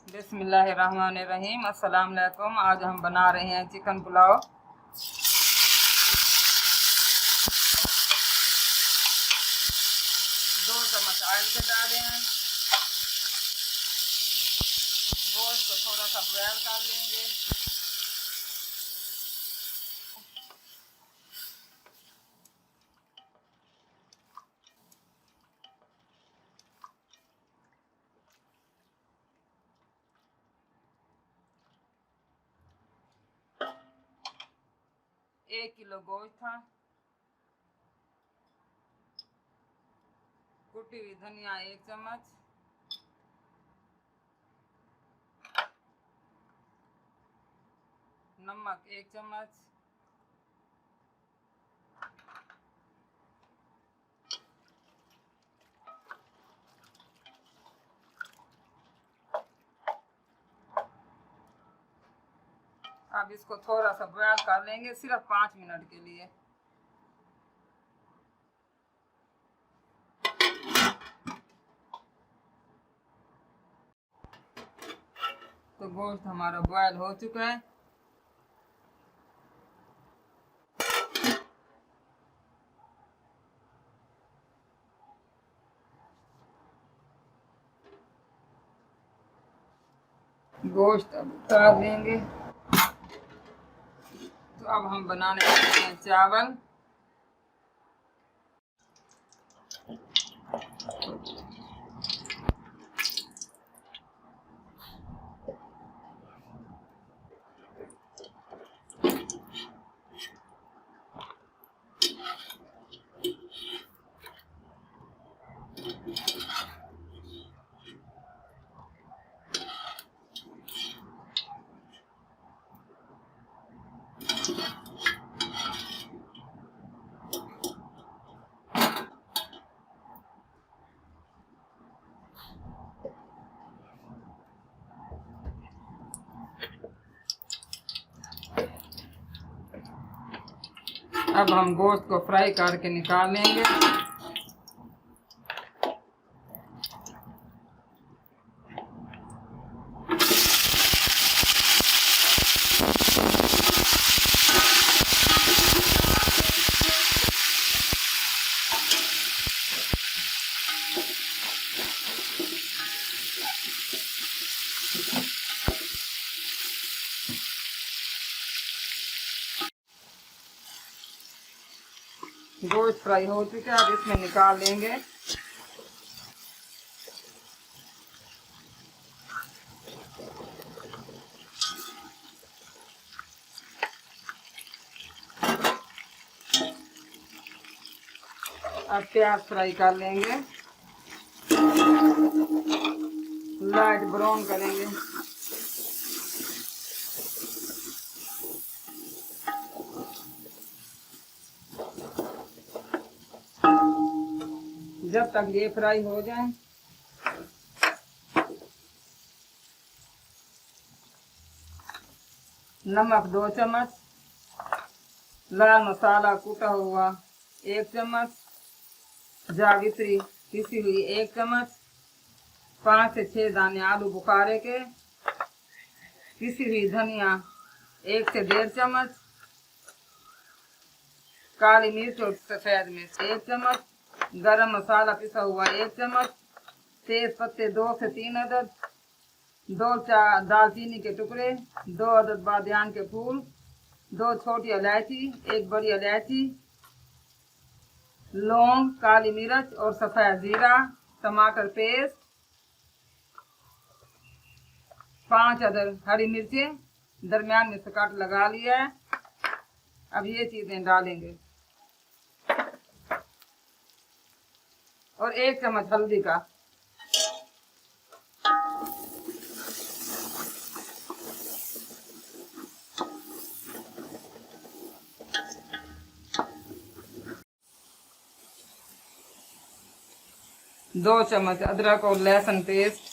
बिस्मिल्लाहिर्रहमानिर्रहीम। अस्सलाम वालेकुम। आज हम बना रहे हैं चिकन पुलाव। 2 चम्मच ऑयल के डाले हैं। गोश्त को थोड़ा सा बॉयल कर लेंगे। एक किलो गोश्त था। कुटी हुई धनिया 1 चम्मच, नमक 1 चम्मच, अब इसको थोड़ा सा बॉयल कर लेंगे, सिर्फ 5 मिनट के लिए। तो गोश्त हमारा बॉयल हो चुका है। गोश्त अब उतार लेंगे। तो अब हम बनाने वाले हैं चावल। अब हम गोश्त को फ्राई करके निकाल लेंगे। गोश्त फ्राई हो चुका है, अब इसमें निकाल लेंगे। अब प्याज फ्राई कर लेंगे, लाइट ब्राउन करेंगे। जब तक ये फ्राई हो जाए, नमक 2 चम्मच, लाल मसाला कूटा हुआ 1 चम्मच, जावित्री पिसी हुई 1 चम्मच, 5 से 6 दाने आलू बुखारे के, पिसी हुई धनिया 1 से 1.5 चम्मच, काली मिर्च और सफेद मिर्च 1 चम्मच, गरम मसाला पिसा हुआ 1 चम्मच, तेज पत्ते 2 से 3 अदद, 2 दालचीनी के टुकड़े, 2 अदद बादियान के फूल, 2 छोटी इलायची, 1 बड़ी इलायची, लौंग, काली मिर्च और सफेद जीरा, टमाटर पेस्ट, 5 अदद हरी मिर्चें दरमियान में से काट लगा लिया है। अब ये चीजें डालेंगे और 1 चम्मच हल्दी का। दो चम्मच अदरक और लहसुन पेस्ट,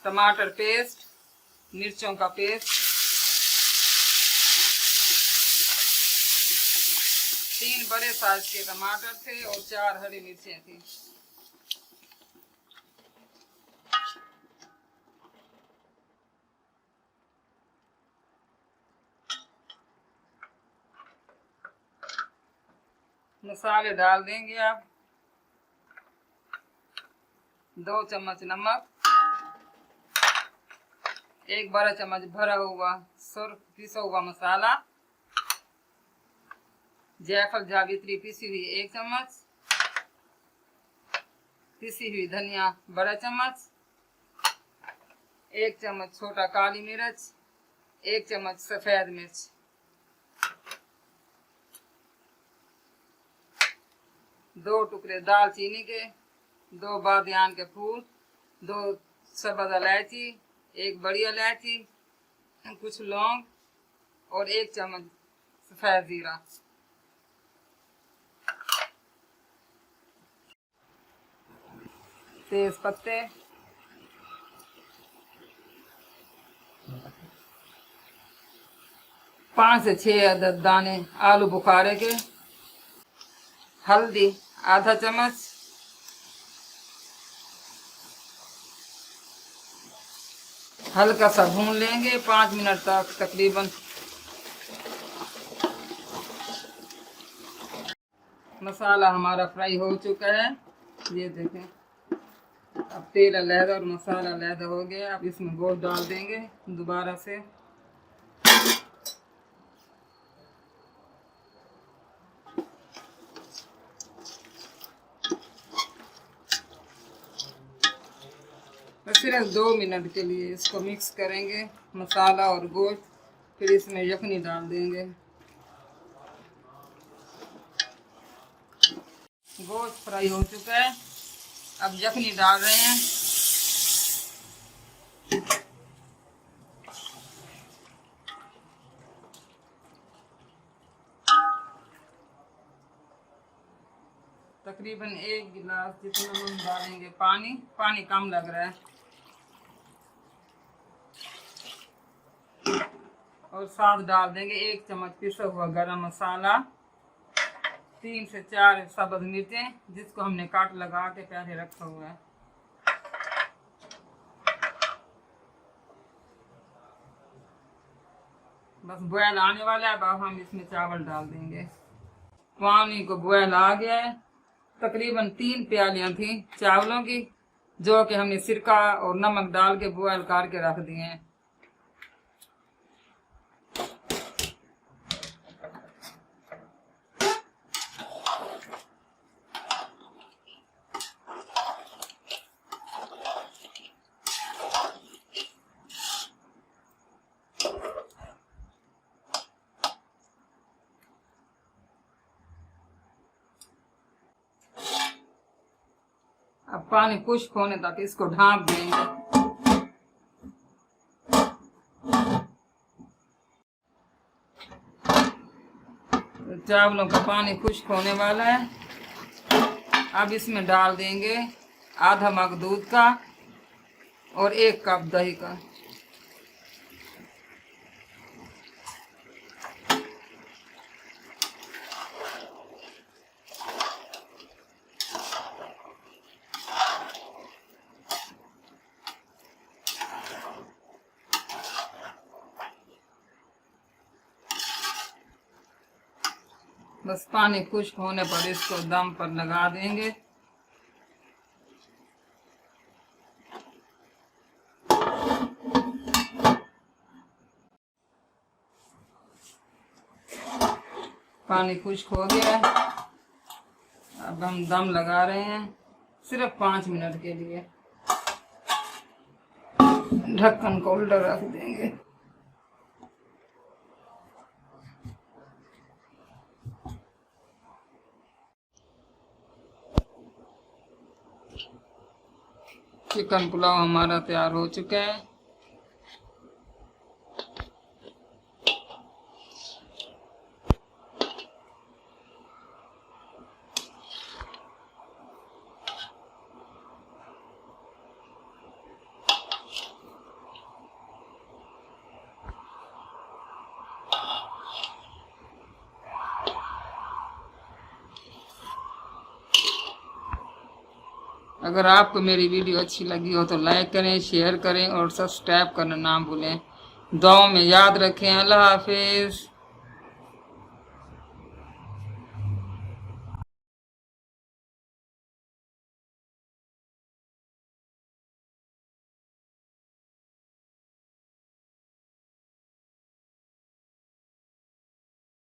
टमाटर पेस्ट, मिर्चों का पेस्ट, 3 बड़े साइज के टमाटर थे और 4 हरी मिर्चें थी। मसाले डाल देंगे आप। 2 चम्मच नमक, 1 बड़ा चम्मच भरा हुआ सुर्ख पिसा हुआ मसाला, जायफल जावित्री पिसी हुई 1 चम्मच, पिसी हुई धनिया बड़ा चम्मच, 1 चम्मच छोटा काली मिर्च, 1 चम्मच सफेद मिर्च, 2 टुकड़े दालचीनी के, 2 बादियान के फूल, 2 सब्ज इलायची, 1 बड़ी इलायची, कुछ लौंग और 1 चम्मच सफेद जीरा। तेज पत्ते, 5 से 6 अदद दाने आलू बुखारे के, हल्दी आधा चम्मच, हल्का सा भून लेंगे 5 मिनट तक तकरीबन। मसाला हमारा फ्राई हो चुका है, ये देखें। अब तेल अलहदा और मसाला अलहदा हो गया। अब इसमें गोश्त डाल देंगे दोबारा से। बस सिर्फ 2 मिनट के लिए इसको मिक्स करेंगे, मसाला और गोश्त। फिर इसमें यखनी डाल देंगे। गोश्त फ्राई हो चुका है, अब यखनी डाल रहे हैं। तकरीबन 1 गिलास जितना हम डालेंगे पानी। पानी कम लग रहा है। और साथ डाल देंगे 1 चम्मच पिसा हुआ गरम मसाला, 3 से 4 सब्ज मिर्चें जिसको हमने काट लगा के पहले रखा हुआ है। बस बॉयल आने वाला है। अब हम इसमें चावल डाल देंगे। पानी को बॉयल आ गया है। तकरीबन 3 प्यालियां थी चावलों की, जो कि हमने सिरका और नमक डाल के बॉयल करके रख दिए हैं। अब पानी खुश्क होने तक इसको ढाँप देंगे। तो चावलों का पानी खुश्क होने वाला है। अब इसमें डाल देंगे आधा मग दूध का और 1 कप दही का। बस पानी खुश्क होने पर इसको दम पर लगा देंगे। पानी खुश्क हो गया है। अब हम दम लगा रहे हैं सिर्फ 5 मिनट के लिए। ढक्कन को उल्टा रख देंगे। चिकन पुलाव हमारा तैयार हो चुका है। अगर आपको मेरी वीडियो अच्छी लगी हो तो लाइक करें, शेयर करें और सब्सक्राइब करना ना भूलें। दुआओं में याद रखें। अल्लाह हाफिज़।